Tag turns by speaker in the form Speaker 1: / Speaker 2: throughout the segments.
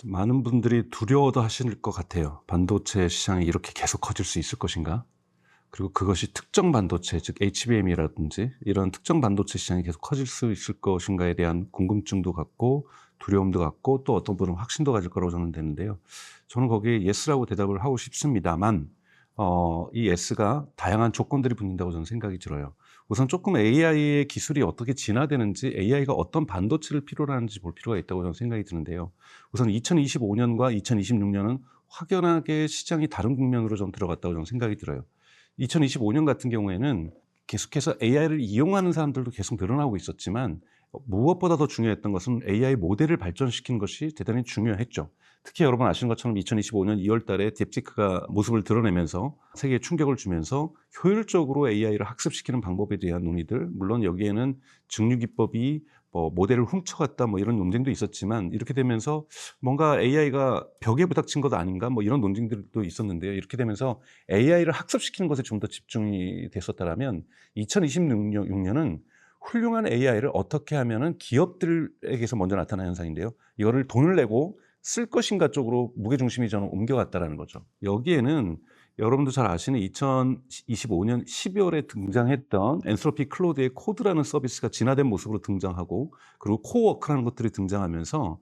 Speaker 1: 많은 분들이 두려워도 하실 것 같아요. 반도체 시장이 이렇게 계속 커질 수 있을 것인가? 그리고 그것이 특정 반도체, 즉 HBM이라든지 이런 특정 반도체 시장이 계속 커질 수 있을 것인가에 대한 궁금증도 갖고 두려움도 갖고 또 어떤 분은 확신도 가질 거라고 저는 되는데요. 저는 거기에 예스라고 대답을 하고 싶습니다만 이 예스가 다양한 조건들이 붙는다고 저는 생각이 들어요. 우선 조금 AI의 기술이 어떻게 진화되는지, AI가 어떤 반도체를 필요로 하는지 볼 필요가 있다고 저는 생각이 드는데요. 우선 2025년과 2026년은 확연하게 시장이 다른 국면으로 좀 들어갔다고 저는 생각이 들어요. 2025년 같은 경우에는 계속해서 AI를 이용하는 사람들도 계속 늘어나고 있었지만 무엇보다 더 중요했던 것은 AI 모델을 발전시키는 것이 대단히 중요했죠. 특히 여러분 아시는 것처럼 2025년 2월 달에 딥시크가 모습을 드러내면서 세계에 충격을 주면서 효율적으로 AI를 학습시키는 방법에 대한 논의들, 물론 여기에는 증류기법이 모델을 훔쳐갔다 이런 논쟁도 있었지만, 이렇게 되면서 뭔가 AI가 벽에 부닥친 것 아닌가 이런 논쟁들도 있었는데요. 이렇게 되면서 AI를 학습시키는 것에 좀 더 집중이 됐었다면 2026년은 훌륭한 AI를 어떻게 하면은 기업들에게서 먼저 나타나는 현상인데요. 이거를 돈을 내고 쓸 것인가 쪽으로 무게중심이 저는 옮겨갔다라는 거죠. 여기에는 여러분도 잘 아시는 2025년 12월에 등장했던 엔트로피 클로드의 코드라는 서비스가 진화된 모습으로 등장하고, 그리고 코워크라는 것들이 등장하면서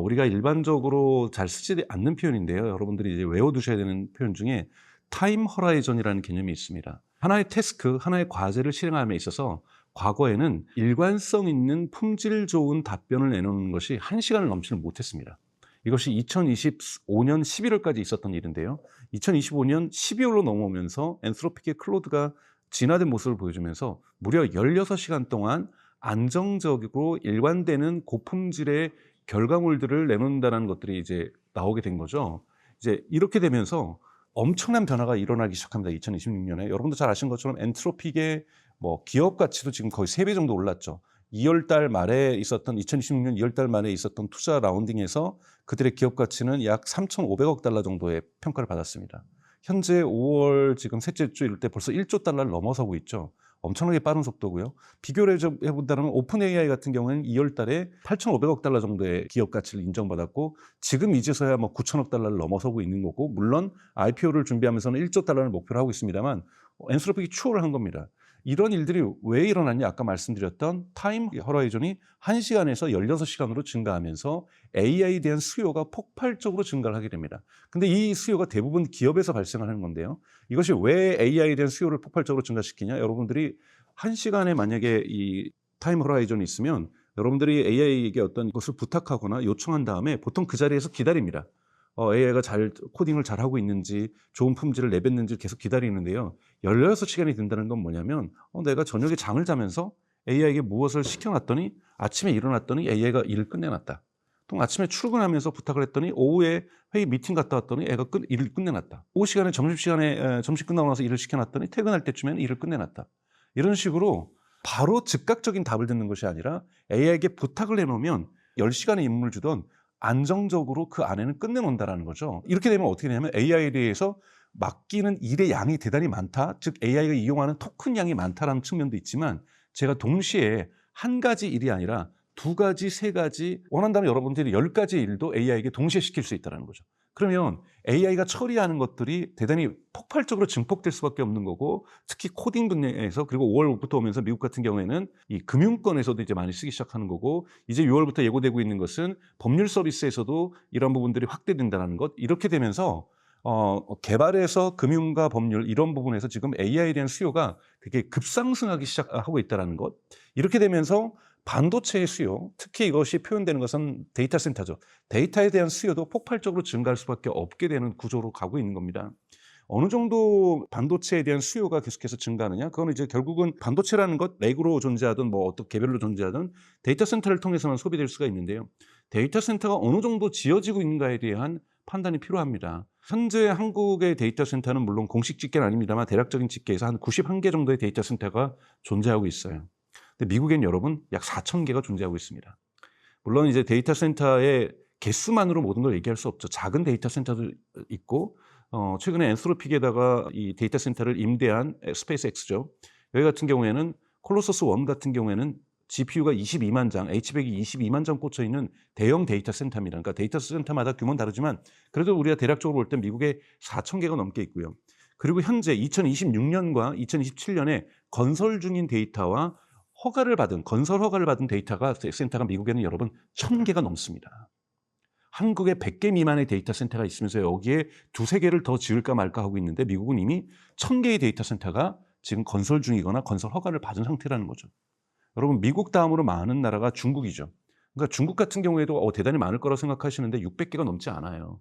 Speaker 1: 우리가 일반적으로 잘 쓰지 않는 표현인데요. 여러분들이 이제 외워두셔야 되는 표현 중에 타임 허라이전이라는 개념이 있습니다. 하나의 태스크, 하나의 과제를 실행함에 있어서 과거에는 일관성 있는 품질 좋은 답변을 내놓는 것이 1시간을 넘지는 못했습니다. 이것이 2025년 11월까지 있었던 일인데요. 2025년 12월로 넘어오면서 엔트로피의 클로드가 진화된 모습을 보여주면서 무려 16시간 동안 안정적이고 일관되는 고품질의 결과물들을 내놓는다는 것들이 이제 나오게 된 거죠. 이제 이렇게 되면서 엄청난 변화가 일어나기 시작합니다. 2026년에. 여러분도 잘 아시는 것처럼 엔트로픽의 기업 가치도 지금 거의 3배 정도 올랐죠. 2월 달 말에 있었던 2026년 2월 달 말에 있었던 투자 라운딩에서 그들의 기업 가치는 약 3,500억 달러 정도의 평가를 받았습니다. 현재 5월 지금 셋째 주 이럴 때 벌써 1조 달러를 넘어서고 있죠. 엄청나게 빠른 속도고요. 비교를 해본다면 오픈 AI 같은 경우는 2월 달에 8,500억 달러 정도의 기업 가치를 인정받았고, 지금 이제서야 9천억 달러를 넘어서고 있는 거고, 물론 IPO를 준비하면서는 1조 달러를 목표로 하고 있습니다만 엔스로픽이 추월을 한 겁니다. 이런 일들이 왜 일어났냐? 아까 말씀드렸던 타임 허라이즌이 1시간에서 16시간으로 증가하면서 AI에 대한 수요가 폭발적으로 증가를 하게 됩니다. 근데 이 수요가 대부분 기업에서 발생하는 건데요. 이것이 왜 AI에 대한 수요를 폭발적으로 증가시키냐? 여러분들이 1시간에 만약에 이 타임 허라이즌이 있으면 여러분들이 AI에게 어떤 것을 부탁하거나 요청한 다음에 보통 그 자리에서 기다립니다. AI가 잘 코딩을 잘하고 있는지, 좋은 품질을 내뱉는지 계속 기다리는데요. 16시간이 된다는 건 뭐냐면 내가 저녁에 잠을 자면서 AI에게 무엇을 시켜놨더니 아침에 일어났더니 AI가 일을 끝내놨다. 또 아침에 출근하면서 부탁을 했더니 오후에 회의 미팅 갔다 왔더니 애가 일을 끝내놨다. 오후 시간에 점심시간에 점심 끝나고 나서 일을 시켜놨더니 퇴근할 때쯤에는 일을 끝내놨다. 이런 식으로 바로 즉각적인 답을 듣는 것이 아니라 AI에게 부탁을 해놓으면 10시간의 임무를 주던 안정적으로 그 안에는 끝내놓는다는 거죠. 이렇게 되면 어떻게 되냐면 AI에 대해서 맡기는 일의 양이 대단히 많다, 즉 AI가 이용하는 토큰 양이 많다라는 측면도 있지만, 제가 동시에 한 가지 일이 아니라 2가지, 3가지, 원한다면 여러분들이 10가지 일도 AI에게 동시에 시킬 수 있다는 거죠. 그러면 AI가 처리하는 것들이 대단히 폭발적으로 증폭될 수밖에 없는 거고, 특히 코딩 분야에서, 그리고 5월부터 오면서 미국 같은 경우에는 이 금융권에서도 이제 많이 쓰기 시작하는 거고, 이제 6월부터 예고되고 있는 것은 법률 서비스에서도 이런 부분들이 확대된다는 것. 이렇게 되면서 개발에서 금융과 법률 이런 부분에서 지금 AI에 대한 수요가 되게 급상승하기 시작하고 있다는 것. 이렇게 되면서 반도체의 수요, 특히 이것이 표현되는 것은 데이터 센터죠. 데이터에 대한 수요도 폭발적으로 증가할 수밖에 없게 되는 구조로 가고 있는 겁니다. 어느 정도 반도체에 대한 수요가 계속해서 증가하느냐? 그거는 이제 결국은 반도체라는 것, 렉으로 존재하든 어떤 개별로 존재하든 데이터 센터를 통해서만 소비될 수가 있는데요. 데이터 센터가 어느 정도 지어지고 있는가에 대한 판단이 필요합니다. 현재 한국의 데이터 센터는 물론 공식 집계는 아닙니다만 대략적인 집계에서 한 91개 정도의 데이터 센터가 존재하고 있어요. 근데 미국엔 여러분 약 4,000개가 존재하고 있습니다. 물론 이제 데이터 센터의 개수만으로 모든 걸 얘기할 수 없죠. 작은 데이터 센터도 있고, 최근에 엔스로픽에다가 이 데이터 센터를 임대한 스페이스 X죠. 여기 같은 경우에는 콜로서스 1 같은 경우에는 GPU가 22만 장, H100이 22만 장 꽂혀 있는 대형 데이터 센터입니다. 그러니까 데이터 센터마다 규모는 다르지만 그래도 우리가 대략적으로 볼 때 미국에 4천 개가 넘게 있고요. 그리고 현재 2026년과 2027년에 건설 중인 데이터와 건설 허가를 받은 센터가 미국에는 여러분 1,000개가 넘습니다. 한국에 100개 미만의 데이터 센터가 있으면서 여기에 두세 개를 더 지을까 말까 하고 있는데 미국은 이미 1,000개의 데이터 센터가 지금 건설 중이거나 건설 허가를 받은 상태라는 거죠. 여러분 미국 다음으로 많은 나라가 중국이죠. 그러니까 중국 같은 경우에도 대단히 많을 거라고 생각하시는데 600개가 넘지 않아요.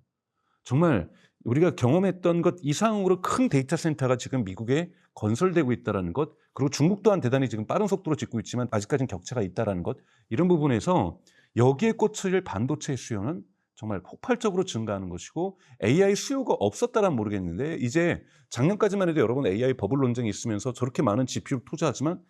Speaker 1: 정말 우리가 경험했던 것 이상으로 큰 데이터 센터가 지금 미국에 건설되고 있다는 것, 그리고 중국 또한 대단히 지금 빠른 속도로 짓고 있지만 아직까지는 격차가 있다는 것, 이런 부분에서 여기에 꽂힐 반도체 수요는 정말 폭발적으로 증가하는 것이고 AI 수요가 없었다란 모르겠는데 이제 작년까지만 해도 여러분 AI 버블 논쟁이 있으면서 저렇게 많은 GPU를 투자하지만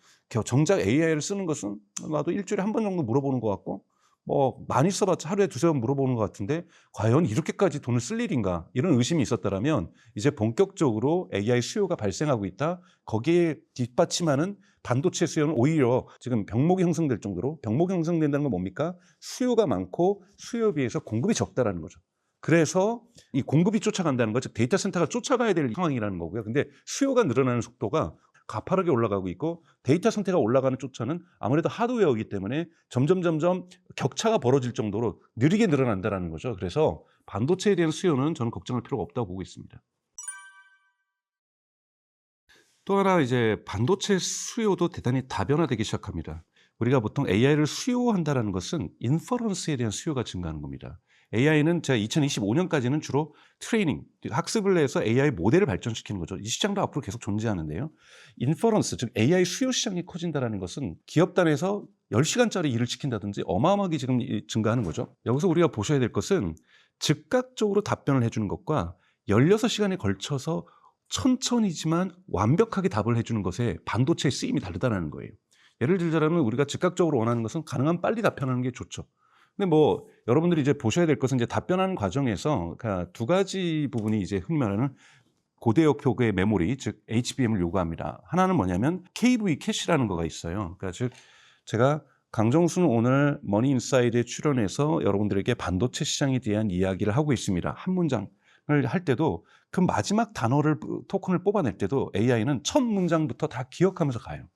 Speaker 1: 정작 AI를 쓰는 것은 나도 일주일에 한 번 정도 물어보는 것 같고 뭐 많이 써봤자 하루에 두세 번 물어보는 것 같은데 과연 이렇게까지 돈을 쓸 일인가 이런 의심이 있었더라면 이제 본격적으로 AI 수요가 발생하고 있다. 거기에 뒷받침하는 반도체 수요는 오히려 지금 병목이 형성될 정도로 병목이 형성된다는 건 뭡니까? 수요가 많고 수요에 비해서 공급이 적다라는 거죠. 그래서 이 공급이 쫓아간다는 거, 즉 데이터 센터가 쫓아가야 될 상황이라는 거고요. 근데 수요가 늘어나는 속도가 가파르게 올라가고 있고 데이터 상태가 올라가는 쫓아는 아무래도 하드웨어이기 때문에 점점 격차가 벌어질 정도로 느리게 늘어난다는 거죠. 그래서 반도체에 대한 수요는 저는 걱정할 필요가 없다고 보고 있습니다. 또 하나 이제 반도체 수요도 대단히 다변화되기 시작합니다. 우리가 보통 AI를 수요한다는 것은 인퍼런스에 대한 수요가 증가하는 겁니다. AI는 제가 2025년까지는 주로 트레이닝, 학습을 해서 AI 모델을 발전시키는 거죠. 이 시장도 앞으로 계속 존재하는데요. 인퍼런스, 즉 AI 수요 시장이 커진다는 것은 기업 단에서 10시간짜리 일을 시킨다든지 어마어마하게 지금 증가하는 거죠. 여기서 우리가 보셔야 될 것은 즉각적으로 답변을 해주는 것과 16시간에 걸쳐서 천천히지만 완벽하게 답을 해주는 것에 반도체의 쓰임이 다르다는 거예요. 예를 들자면 우리가 즉각적으로 원하는 것은 가능한 빨리 답변하는 게 좋죠. 근데 뭐 여러분들이 이제 보셔야 될 것은 이제 답변하는 과정에서 그러니까 두 가지 부분이 이제 흔히 말하는 고대역 표기의 메모리, 즉 HBM을 요구합니다. 하나는 뭐냐면 KV 캐시라는 거가 있어요. 그러니까 즉 제가 강정수는 오늘 머니인사이드에 출연해서 여러분들에게 반도체 시장에 대한 이야기를 하고 있습니다. 한 문장을 할 때도 그 마지막 토큰을 뽑아낼 때도 AI는 첫 문장부터 다 기억하면서 가요.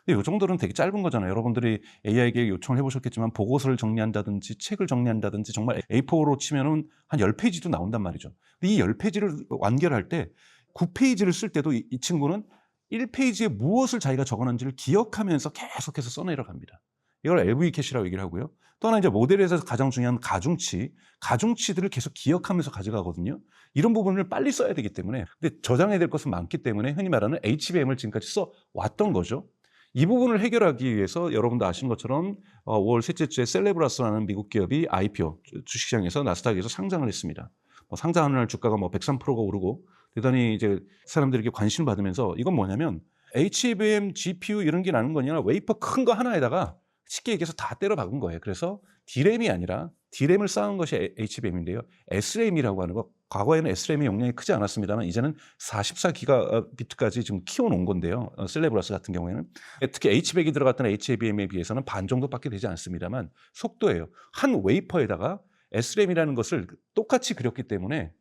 Speaker 1: 근데 이 정도는 되게 짧은 거잖아요. 여러분들이 AI에게 요청을 해보셨겠지만 보고서를 정리한다든지 책을 정리한다든지 정말 A4로 치면은 한 10페이지도 나온단 말이죠. 근데 이 10페이지를 완결할 때 9페이지를 쓸 때도 이 친구는 1페이지에 무엇을 자기가 적어놨는지를 기억하면서 계속해서 써내려 갑니다. 이걸 LV 캐시라고 얘기를 하고요. 또 하나 이제 모델에서 가장 중요한 가중치들을 계속 기억하면서 가져가거든요. 이런 부분을 빨리 써야 되기 때문에 근데 저장해야 될 것은 많기 때문에 흔히 말하는 HBM을 지금까지 써왔던 거죠. 이 부분을 해결하기 위해서 여러분도 아시는 것처럼 5월 셋째 주에 셀레브라스라는 미국 기업이 IPO 주식시장에서 나스닥에서 상장을 했습니다. 상장하는 날 주가가 103%가 오르고 대단히 이제 사람들에게 관심을 받으면서 이건 뭐냐면 HBM, GPU 이런 게 나는 거냐 웨이퍼 큰 거 하나에다가 쉽게 얘기해서 다 때려 박은 거예요. 그래서 D램이 아니라 D램을 쌓은 것이 HBM인데요. SRAM이라고 하는 거 과거에는 SRAM의 용량이 크지 않았습니다만 이제는 44기가비트까지 지금 키워놓은 건데요. 셀레브라스 같은 경우에는 특히 H100이 들어갔던 HBM에 비해서는 반 정도밖에 되지 않습니다만 속도예요. 한 웨이퍼에다가 SRAM이라는 것을 똑같이 그렸기 때문에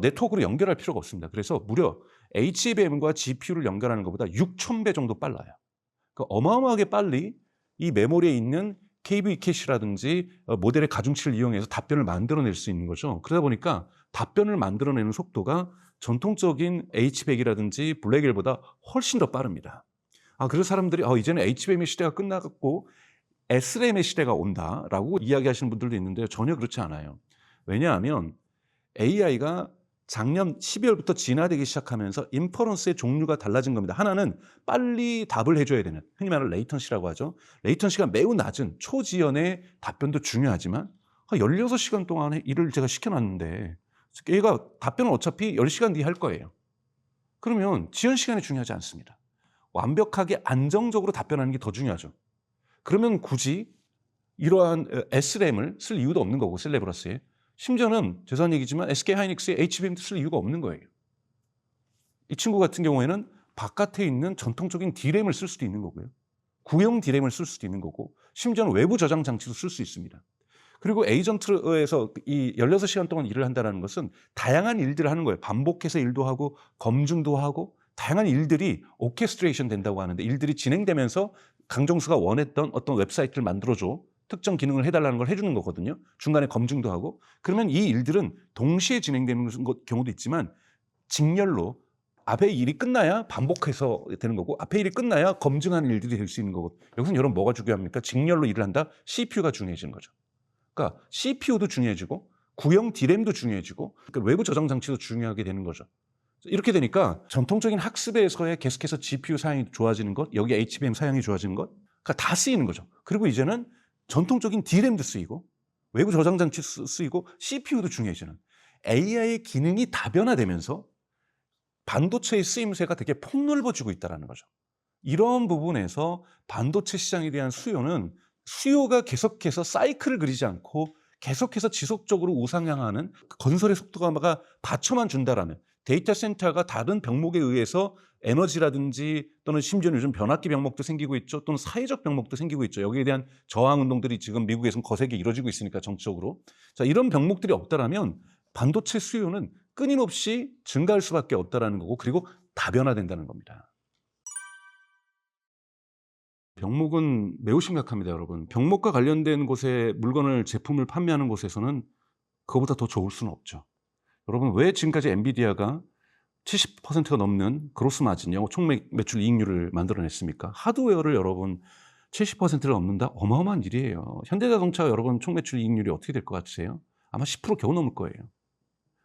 Speaker 1: 네트워크로 연결할 필요가 없습니다. 그래서 무려 HBM과 GPU를 연결하는 것보다 6,000배 정도 빨라요. 그러니까 어마어마하게 빨리 이 메모리에 있는 KV 캐시라든지 모델의 가중치를 이용해서 답변을 만들어낼 수 있는 거죠. 그러다 보니까 답변을 만들어내는 속도가 전통적인 H100이라든지 블랙엘보다 훨씬 더 빠릅니다. 그래서 사람들이 이제는 HBM의 시대가 끝나고 SRAM의 시대가 온다라고 이야기하시는 분들도 있는데 전혀 그렇지 않아요. 왜냐하면 AI가 작년 12월부터 진화되기 시작하면서 인퍼런스의 종류가 달라진 겁니다. 하나는 빨리 답을 해줘야 되는 흔히 말하는 레이턴시라고 하죠. 레이턴시가 매우 낮은 초지연의 답변도 중요하지만 16시간 동안의 일을 제가 시켜놨는데 얘가 답변은 어차피 10시간 뒤에 할 거예요. 그러면 지연 시간이 중요하지 않습니다. 완벽하게 안정적으로 답변하는 게 더 중요하죠. 그러면 굳이 이러한 SRAM을 쓸 이유도 없는 거고 셀레브라스에 심지어는 죄송한 얘기지만 SK하이닉스의 HBM도 쓸 이유가 없는 거예요. 이 친구 같은 경우에는 바깥에 있는 전통적인 D램을 쓸 수도 있는 거고요. 구형 D램을 쓸 수도 있는 거고 심지어는 외부 저장 장치도 쓸 수 있습니다. 그리고 에이전트에서 이 16시간 동안 일을 한다는 것은 다양한 일들을 하는 거예요. 반복해서 일도 하고 검증도 하고 다양한 일들이 오케스트레이션 된다고 하는데 일들이 진행되면서 강정수가 원했던 어떤 웹사이트를 만들어줘. 특정 기능을 해달라는 걸 해주는 거거든요. 중간에 검증도 하고. 그러면 이 일들은 동시에 진행되는 경우도 있지만 직렬로 앞에 일이 끝나야 반복해서 되는 거고 앞에 일이 끝나야 검증하는 일들이 될 수 있는 거고. 여기서는 여러분 뭐가 중요합니까? 직렬로 일을 한다? CPU가 중요해지는 거죠. 그러니까 CPU도 중요해지고 구형 D램도 중요해지고 그러니까 외부 저장 장치도 중요하게 되는 거죠. 이렇게 되니까 전통적인 학습에서의 계속해서 GPU 사양이 좋아지는 것, 여기 HBM 사양이 좋아지는 것, 그러니까 다 쓰이는 거죠. 그리고 이제는 전통적인 D램도 쓰이고 외부 저장 장치 쓰이고 CPU도 중요해지는 AI의 기능이 다변화되면서 반도체의 쓰임새가 되게 폭넓어지고 있다는 거죠. 이런 부분에서 반도체 시장에 대한 수요가 계속해서 사이클을 그리지 않고 계속해서 지속적으로 우상향하는 건설의 속도가 받쳐만 준다라면 데이터 센터가 다른 병목에 의해서 에너지라든지 또는 심지어는 요즘 변압기 병목도 생기고 있죠. 또는 사회적 병목도 생기고 있죠. 여기에 대한 저항 운동들이 지금 미국에서는 거세게 이루어지고 있으니까 정치적으로. 자, 이런 병목들이 없다라면 반도체 수요는 끊임없이 증가할 수밖에 없다라는 거고 그리고 다변화된다는 겁니다. 병목은 매우 심각합니다, 여러분. 병목과 관련된 곳에 제품을 판매하는 곳에서는 그거보다 더 좋을 수는 없죠. 여러분, 왜 지금까지 엔비디아가 70%가 넘는 그로스 마진, 총 매출 이익률을 만들어냈습니까? 하드웨어를 여러분 70%를 넘는다? 어마어마한 일이에요. 현대자동차 여러분 총 매출 이익률이 어떻게 될 것 같으세요? 아마 10% 겨우 넘을 거예요.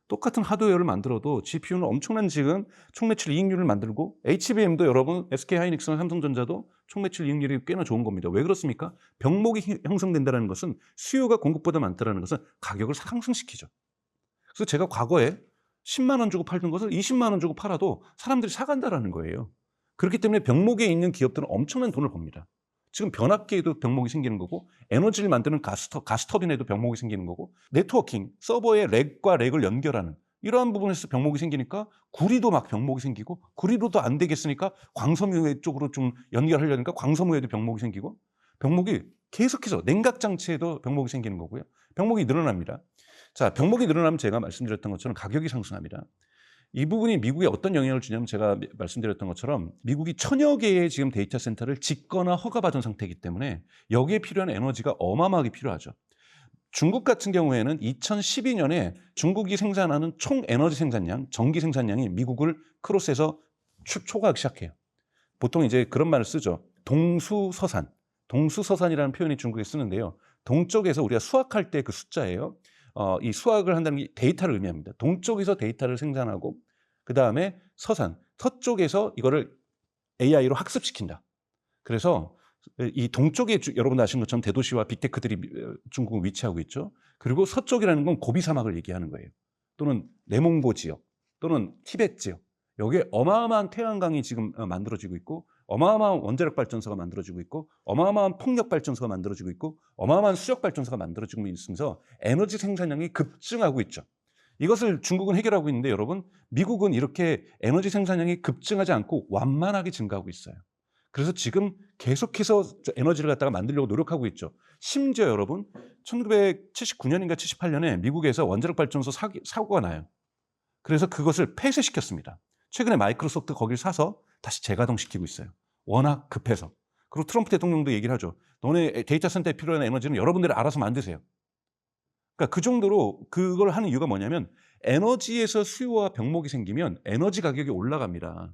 Speaker 1: 똑같은 하드웨어를 만들어도 GPU는 엄청난 지금 총매출 이익률을 만들고 HBM도 여러분 SK하이닉스나 삼성전자도 총매출 이익률이 꽤나 좋은 겁니다. 왜 그렇습니까? 병목이 형성된다는 것은 수요가 공급보다 많다는 것은 가격을 상승시키죠. 그래서 제가 과거에 10만 원 주고 팔던 것을 20만 원 주고 팔아도 사람들이 사간다라는 거예요. 그렇기 때문에 병목에 있는 기업들은 엄청난 돈을 법니다. 지금 변압기에도 병목이 생기는 거고 에너지를 만드는 가스터빈에도 병목이 생기는 거고 네트워킹, 서버의 렉과 렉을 연결하는 이러한 부분에서 병목이 생기니까 구리도 막 병목이 생기고 구리로도 안 되겠으니까 광섬유 쪽으로 좀 연결하려니까 광섬유에도 병목이 생기고 병목이 계속해서 냉각장치에도 병목이 생기는 거고요. 병목이 늘어납니다. 자, 병목이 늘어나면 제가 말씀드렸던 것처럼 가격이 상승합니다. 이 부분이 미국에 어떤 영향을 주냐면 제가 말씀드렸던 것처럼 미국이 1000여 개의 지금 데이터 센터를 짓거나 허가받은 상태이기 때문에 여기에 필요한 에너지가 어마어마하게 필요하죠. 중국 같은 경우에는 2012년에 중국이 생산하는 총 에너지 생산량, 전기 생산량이 미국을 크로스해서 초과하기 시작해요. 보통 이제 그런 말을 쓰죠. 동수서산. 동수서산이라는 표현이 중국에 쓰는데요. 동쪽에서 우리가 수학할 때 그 숫자예요. 이 수학을 한다는 게 데이터를 의미합니다. 동쪽에서 데이터를 생산하고 그 다음에 서쪽에서 이거를 AI로 학습시킨다. 그래서 이 동쪽에 여러분 아시는 것처럼 대도시와 빅테크들이 중국은 위치하고 있죠. 그리고 서쪽이라는 건 고비 사막을 얘기하는 거예요. 또는 내몽고 지역 또는 티베트 지역. 여기에 어마어마한 태양광이 지금 만들어지고 있고 어마어마한 원자력 발전소가 만들어지고 있고 어마어마한 풍력 발전소가 만들어지고 있고 어마어마한 수력 발전소가 만들어지고 있으면서 에너지 생산량이 급증하고 있죠. 이것을 중국은 해결하고 있는데 여러분 미국은 이렇게 에너지 생산량이 급증하지 않고 완만하게 증가하고 있어요. 그래서 지금 계속해서 에너지를 갖다가 만들려고 노력하고 있죠. 심지어 여러분 1979년인가 78년에 미국에서 원자력 발전소 사고가 나요. 그래서 그것을 폐쇄시켰습니다. 최근에 마이크로소프트 거기를 사서 다시 재가동시키고 있어요. 워낙 급해서. 그리고 트럼프 대통령도 얘기를 하죠. 너네 데이터 센터에 필요한 에너지는 여러분들이 알아서 만드세요. 그러니까 그 정도로 그걸 하는 이유가 뭐냐면 에너지에서 수요와 병목이 생기면 에너지 가격이 올라갑니다.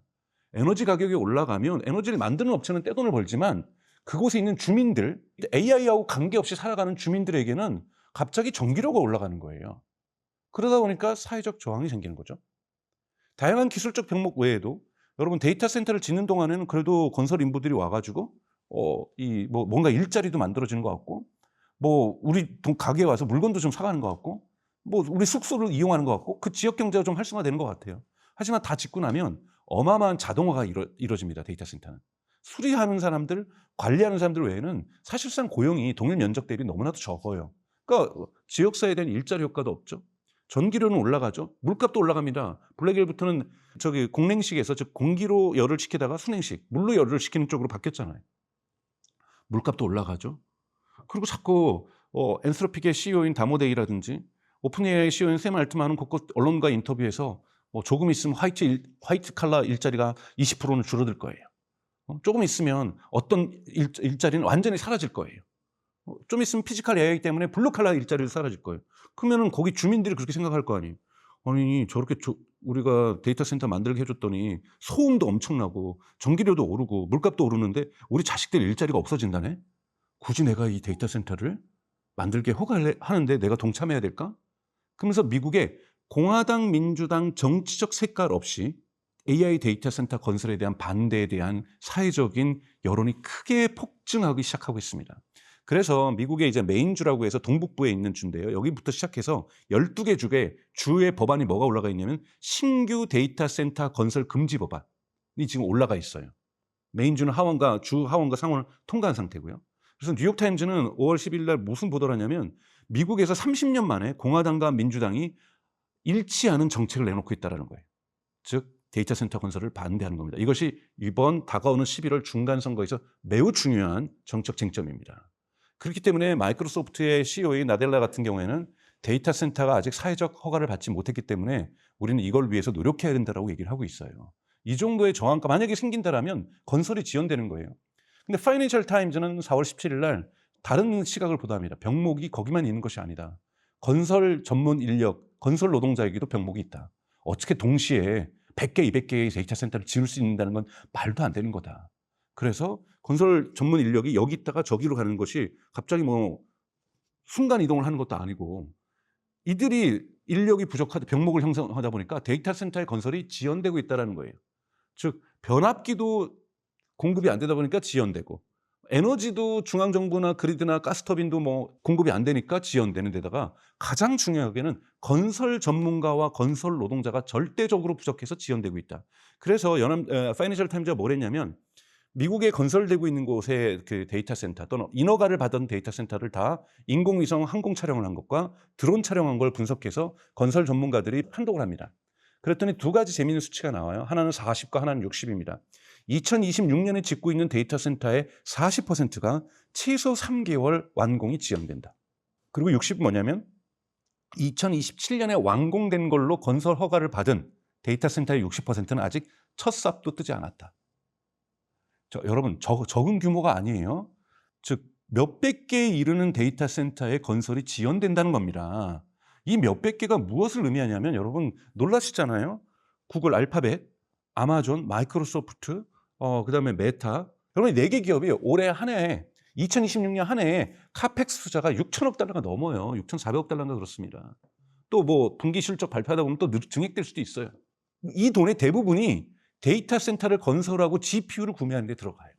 Speaker 1: 에너지 가격이 올라가면 에너지를 만드는 업체는 떼돈을 벌지만 그곳에 있는 주민들, AI하고 관계없이 살아가는 주민들에게는 갑자기 전기료가 올라가는 거예요. 그러다 보니까 사회적 저항이 생기는 거죠. 다양한 기술적 병목 외에도 여러분 데이터 센터를 짓는 동안에는 그래도 건설 인부들이 와가지고 뭔가 일자리도 만들어지는 것 같고 우리 가게에 와서 물건도 좀 사가는 것 같고 우리 숙소를 이용하는 것 같고 그 지역 경제가 좀 활성화되는 것 같아요. 하지만 다 짓고 나면 어마어마한 자동화가 이루어집니다. 데이터 센터는. 수리하는 사람들, 관리하는 사람들 외에는 사실상 고용이 동일 면적 대비 너무나도 적어요. 그러니까 지역사회에 대한 일자리 효과도 없죠. 전기료는 올라가죠. 물값도 올라갑니다. 블랙일부터는 공냉식에서 즉 공기로 열을 식히다가 순행식, 물로 열을 식히는 쪽으로 바뀌었잖아요. 물값도 올라가죠. 그리고 자꾸 엔스로픽의 CEO인 다모데이라든지 오픈AI의 CEO인 샘 알트만은 곳곳 언론과 인터뷰에서 조금 있으면 화이트 칼라 일자리가 20%는 줄어들 거예요. 조금 있으면 어떤 일자리는 완전히 사라질 거예요. 좀 있으면 피지컬 AI 때문에 블루 칼라 일자리도 사라질 거예요. 그러면은 거기 주민들이 그렇게 생각할 거 아니에요. 아니 저렇게 우리가 데이터 센터 만들게 해줬더니 소음도 엄청나고 전기료도 오르고 물값도 오르는데 우리 자식들 일자리가 없어진다네? 굳이 내가 이 데이터 센터를 만들게 허가하는데 내가 동참해야 될까? 그러면서 미국의 공화당, 민주당 정치적 색깔 없이 AI 데이터 센터 건설에 대한 반대에 대한 사회적인 여론이 크게 폭증하기 시작하고 있습니다. 그래서 미국의 이제 메인주라고 해서 동북부에 있는 주인데요. 여기부터 시작해서 12개 주의 법안이 뭐가 올라가 있냐면 신규 데이터 센터 건설 금지 법안이 지금 올라가 있어요. 메인주는 주 하원과 상원을 통과한 상태고요. 그래서 뉴욕타임즈는 5월 10일 날 무슨 보도를 하냐면 미국에서 30년 만에 공화당과 민주당이 일치하는 정책을 내놓고 있다는 거예요. 즉 데이터 센터 건설을 반대하는 겁니다. 이것이 이번 다가오는 11월 중간선거에서 매우 중요한 정책 쟁점입니다. 그렇기 때문에 마이크로소프트의 CEO인 나델라 같은 경우에는 데이터 센터가 아직 사회적 허가를 받지 못했기 때문에 우리는 이걸 위해서 노력해야 된다고 얘기를 하고 있어요. 이 정도의 저항가 만약에 생긴다라면 건설이 지연되는 거예요. 근데 파이낸셜 타임즈는 4월 17일 날 다른 시각을 보도합니다. 병목이 거기만 있는 것이 아니다. 건설 전문 인력, 건설 노동자에게도 병목이 있다. 어떻게 동시에 100개, 200개의 데이터 센터를 지을 수 있다는 건 말도 안 되는 거다. 그래서 건설 전문 인력이 여기 있다가 저기로 가는 것이 갑자기 순간 이동을 하는 것도 아니고 이들이 인력이 부족하다, 병목을 형성하다 보니까 데이터 센터의 건설이 지연되고 있다는 거예요. 즉 변압기도 공급이 안 되다 보니까 지연되고 에너지도 중앙정부나 그리드나 가스터빈도 공급이 안 되니까 지연되는 데다가 가장 중요하게는 건설 전문가와 건설 노동자가 절대적으로 부족해서 지연되고 있다. 그래서 파이낸셜 타임즈가 뭘 했냐면 미국에 건설되고 있는 곳의 그 데이터 센터 또는 인허가를 받은 데이터 센터를 다 인공위성 항공 촬영을 한 것과 드론 촬영한 걸 분석해서 건설 전문가들이 판독을 합니다. 그랬더니 두 가지 재미있는 수치가 나와요. 하나는 40과 하나는 60입니다. 2026년에 짓고 있는 데이터 센터의 40%가 최소 3개월 완공이 지연된다. 그리고 60은 뭐냐면 2027년에 완공된 걸로 건설 허가를 받은 데이터 센터의 60%는 아직 첫 삽도 뜨지 않았다. 여러분 적은 규모가 아니에요. 즉 몇백 개에 이르는 데이터 센터의 건설이 지연된다는 겁니다. 이 몇백 개가 무엇을 의미하냐면 여러분 놀라시잖아요. 구글, 알파벳, 아마존, 마이크로소프트, 그다음에 메타. 여러분 4개 기업이 올해 한 해에 2026년 한 해에 카펙스 투자가 6천억 달러가 넘어요. 6,400억 달러인가 그렇습니다. 또 분기 실적 발표하다 보면 또 증액될 수도 있어요. 이 돈의 대부분이 데이터 센터를 건설하고 GPU를 구매하는 데 들어가요.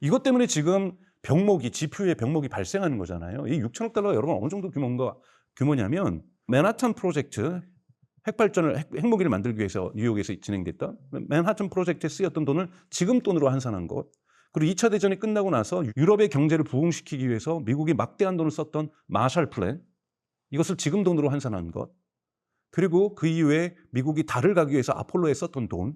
Speaker 1: 이것 때문에 지금 GPU의 병목이 발생하는 거잖아요. 이 6천억 달러가 여러분 어느 정도 규모냐면 맨하탄 프로젝트 핵무기를 만들기 위해서 뉴욕에서 진행됐던 맨하탄 프로젝트에 쓰였던 돈을 지금 돈으로 환산한 것. 그리고 2차 대전이 끝나고 나서 유럽의 경제를 부흥시키기 위해서 미국이 막대한 돈을 썼던 마샬 플랜. 이것을 지금 돈으로 환산한 것. 그리고 그 이후에 미국이 달을 가기 위해서 아폴로에 썼던 돈.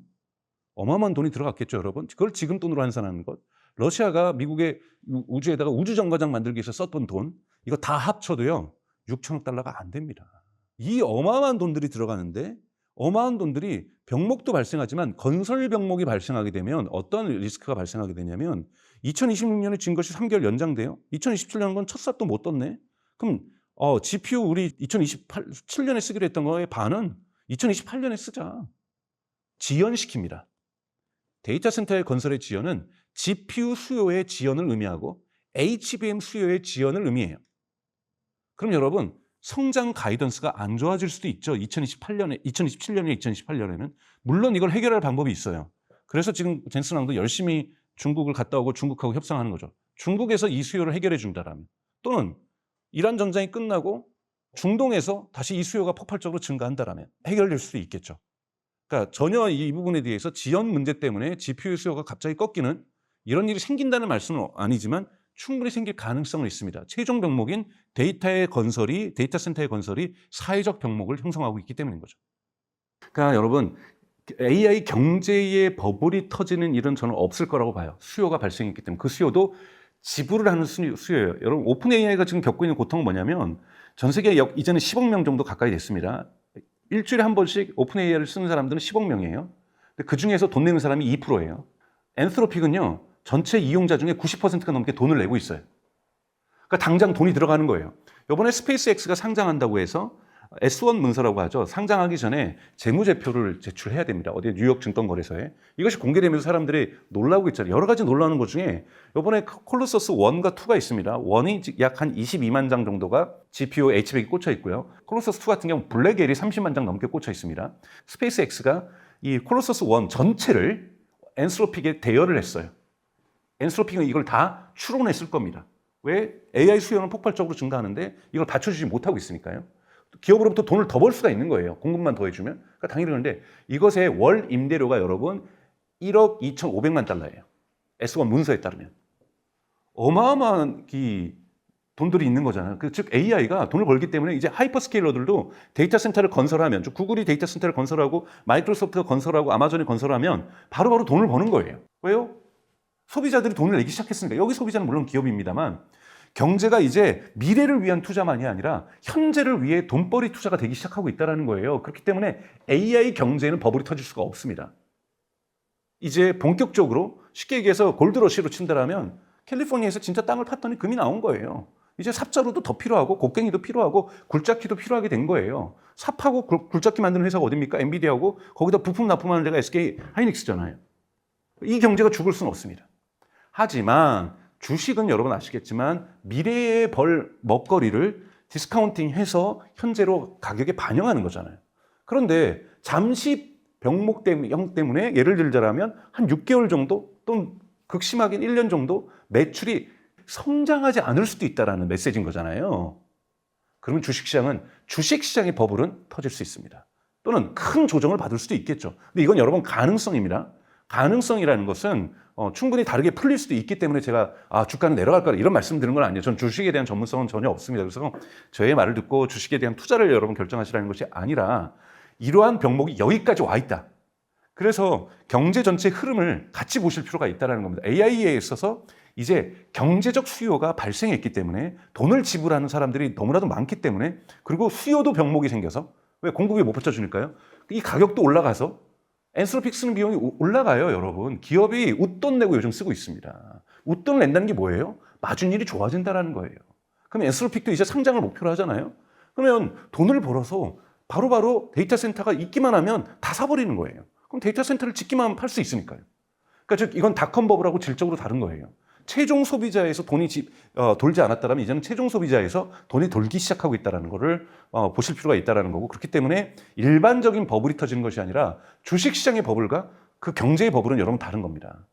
Speaker 1: 어마어마한 돈이 들어갔겠죠, 여러분. 그걸 지금 돈으로 환산하는 것. 러시아가 미국의 우주에다가 우주정거장 만들기 위해서 썼던 돈. 이거 다 합쳐도요. 6천억 달러가 안 됩니다. 이 어마어마한 돈들이 들어가는데 어마어마한 돈들이 병목도 발생하지만 건설 병목이 발생하게 되면 어떤 리스크가 발생하게 되냐면 2026년에 진 것이 3개월 연장돼요. 2027년 건 첫 삽도 못 떴네. 그럼 GPU 우리 2027년에 쓰기로 했던 거의 반은 2028년에 쓰자. 지연시킵니다. 데이터 센터의 건설의 지연은 GPU 수요의 지연을 의미하고 HBM 수요의 지연을 의미해요. 그럼 여러분 성장 가이던스가 안 좋아질 수도 있죠. 2027년에 2028년에는. 물론 이걸 해결할 방법이 있어요. 그래서 지금 젠슨 왕도 열심히 중국을 갔다 오고 중국하고 협상하는 거죠. 중국에서 이 수요를 해결해 준다라면 또는 이란 전쟁이 끝나고 중동에서 다시 이 수요가 폭발적으로 증가한다라면 해결될 수도 있겠죠. 그러니까 전혀 이 부분에 대해서 지연 문제 때문에 GPU 수요가 갑자기 꺾이는 이런 일이 생긴다는 말씀은 아니지만 충분히 생길 가능성은 있습니다. 최종 병목인 데이터 센터의 건설이 사회적 병목을 형성하고 있기 때문인 거죠. 그러니까 여러분 AI 경제의 버블이 터지는 일은 저는 없을 거라고 봐요. 수요가 발생했기 때문에. 그 수요도 지불을 하는 수요예요. 여러분, 오픈 AI가 지금 겪고 있는 고통은 뭐냐면 전 세계 이제는 10억 명 정도 가까이 됐습니다. 일주일에 한 번씩 오픈 AI를 쓰는 사람들은 10억 명이에요. 근데 그 중에서 돈 내는 사람이 2%예요. 엔스로픽은요, 전체 이용자 중에 90%가 넘게 돈을 내고 있어요. 그러니까 당장 돈이 들어가는 거예요. 이번에 스페이스X가 상장한다고 해서 S1 문서라고 하죠. 상장하기 전에 재무제표를 제출해야 됩니다. 어디 뉴욕 증권거래소에. 이것이 공개되면서 사람들이 놀라고 있잖아요. 여러 가지 놀라는 것 중에 이번에 콜로서스 1과 2가 있습니다. 1이 약 한 22만 장 정도가 GPU H100이 꽂혀 있고요. 콜로서스 2 같은 경우는 블랙엘이 30만 장 넘게 꽂혀 있습니다. 스페이스X가 이 콜로서스 1 전체를 엔스로픽에 대여를 했어요. 엔스로픽은 이걸 다 추론했을 겁니다. 왜? AI 수요는 폭발적으로 증가하는데 이걸 받쳐주지 못하고 있으니까요. 기업으로부터 돈을 더 벌 수가 있는 거예요. 공급만 더해주면. 그러니까 당연히 그런데 이것의 월 임대료가 여러분 1억 2,500만 달러예요. S1 문서에 따르면. 어마어마한 돈들이 있는 거잖아요. 즉 AI가 돈을 벌기 때문에 이제 하이퍼스케일러들도 데이터 센터를 건설하면, 구글이 데이터 센터를 건설하고 마이크로소프트가 건설하고 아마존이 건설하면 바로바로 돈을 버는 거예요. 왜요? 소비자들이 돈을 내기 시작했으니까. 여기 소비자는 물론 기업입니다만 경제가 이제 미래를 위한 투자만이 아니라 현재를 위해 돈벌이 투자가 되기 시작하고 있다는 거예요. 그렇기 때문에 AI 경제에는 버블이 터질 수가 없습니다. 이제 본격적으로 쉽게 얘기해서 골드러시로 친다라면 캘리포니아에서 진짜 땅을 팠더니 금이 나온 거예요. 이제 삽자루도 더 필요하고 곡괭이도 필요하고 굴착기도 필요하게 된 거예요. 삽하고 굴착기 만드는 회사가 어딥니까? 엔비디아하고 거기다 부품 납품하는 데가 SK 하이닉스잖아요. 이 경제가 죽을 수는 없습니다. 하지만 주식은 여러분 아시겠지만 미래에 벌 먹거리를 디스카운팅해서 현재로 가격에 반영하는 거잖아요. 그런데 잠시 병목 때문에 예를 들자면 한 6개월 정도 또는 극심하긴 1년 정도 매출이 성장하지 않을 수도 있다는 메시지인 거잖아요. 그러면 주식시장의 버블은 터질 수 있습니다. 또는 큰 조정을 받을 수도 있겠죠. 근데 이건 여러분 가능성입니다. 가능성이라는 것은 충분히 다르게 풀릴 수도 있기 때문에 제가 주가는 내려갈 거라 이런 말씀 드리는 건 아니에요. 전 주식에 대한 전문성은 전혀 없습니다. 그래서 저의 말을 듣고 주식에 대한 투자를 여러분 결정하시라는 것이 아니라 이러한 병목이 여기까지 와 있다. 그래서 경제 전체의 흐름을 같이 보실 필요가 있다는 겁니다. AI에 있어서 이제 경제적 수요가 발생했기 때문에 돈을 지불하는 사람들이 너무나도 많기 때문에 그리고 수요도 병목이 생겨서 왜 공급이 못 받쳐주니까요. 이 가격도 올라가서 엔스로픽 쓰는 비용이 올라가요, 여러분. 기업이 웃돈 내고 요즘 쓰고 있습니다. 웃돈을 낸다는 게 뭐예요? 마진율이 좋아진다는 거예요. 그럼 엔스로픽도 이제 상장을 목표로 하잖아요. 그러면 돈을 벌어서 바로바로 데이터 센터가 있기만 하면 다 사버리는 거예요. 그럼 데이터 센터를 짓기만 하면 팔 수 있으니까요. 그러니까 즉 이건 닷컴 버블하고 질적으로 다른 거예요. 최종 소비자에서 돈이 돌지 않았다면 이제는 최종 소비자에서 돈이 돌기 시작하고 있다는 것을 보실 필요가 있다는 거고 그렇기 때문에 일반적인 버블이 터지는 것이 아니라 주식시장의 버블과 그 경제의 버블은 여러분 다른 겁니다.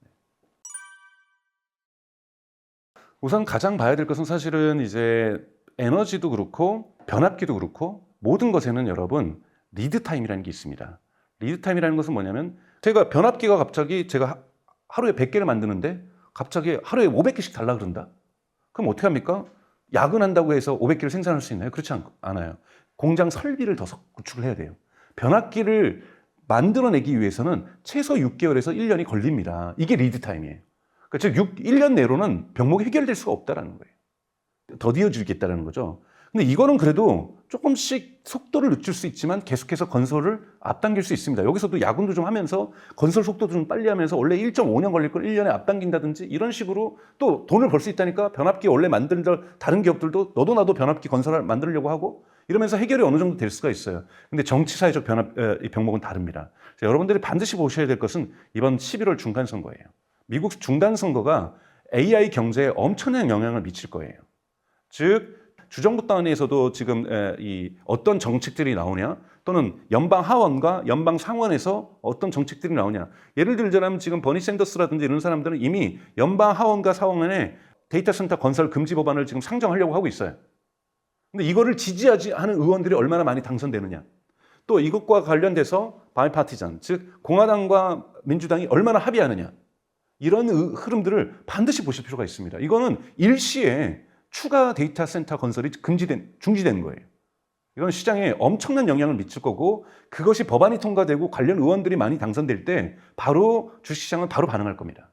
Speaker 1: 우선 가장 봐야 될 것은 사실은 이제 에너지도 그렇고 변압기도 그렇고 모든 것에는 여러분 리드 타임이라는 게 있습니다. 리드 타임이라는 것은 뭐냐면 제가 변압기가 갑자기 제가 하루에 100개를 만드는데 갑자기 하루에 500개씩 달라 그런다? 그럼 어떻게 합니까? 야근한다고 해서 500개를 생산할 수 있나요? 그렇지 않아요. 공장 설비를 더 구축을 해야 돼요. 변압기를 만들어내기 위해서는 최소 6개월에서 1년이 걸립니다. 이게 리드타임이에요. 그러니까 즉 1년 내로는 병목이 해결될 수가 없다는 거예요. 더디어지겠다는 거죠. 근데 이거는 그래도 조금씩 속도를 늦출 수 있지만 계속해서 건설을 앞당길 수 있습니다. 여기서도 야근도 좀 하면서 건설 속도도 좀 빨리 하면서 원래 1.5년 걸릴 걸 1년에 앞당긴다든지 이런 식으로 또 돈을 벌 수 있다니까 변압기 원래 만들던 다른 기업들도 너도 나도 변압기 건설을 만들려고 하고 이러면서 해결이 어느 정도 될 수가 있어요. 근데 정치사회적 병목은 다릅니다. 여러분들이 반드시 보셔야 될 것은 이번 11월 중간선거예요. 미국 중간선거가 AI 경제에 엄청난 영향을 미칠 거예요. 즉 주정부 단위에서도 지금 어떤 정책들이 나오냐 또는 연방 하원과 연방 상원에서 어떤 정책들이 나오냐 예를 들자면 지금 버니 샌더스라든지 이런 사람들은 이미 연방 하원과 상원에 데이터 센터 건설 금지 법안을 지금 상정하려고 하고 있어요. 근데 이거를 지지하지 않은 의원들이 얼마나 많이 당선되느냐 또 이것과 관련돼서 바이파티전 즉 공화당과 민주당이 얼마나 합의하느냐 이런 흐름들을 반드시 보실 필요가 있습니다. 이거는 일시에 추가 데이터 센터 건설이 중지된 거예요. 이건 시장에 엄청난 영향을 미칠 거고 그것이 법안이 통과되고 관련 의원들이 많이 당선될 때 바로 주식시장은 바로 반응할 겁니다.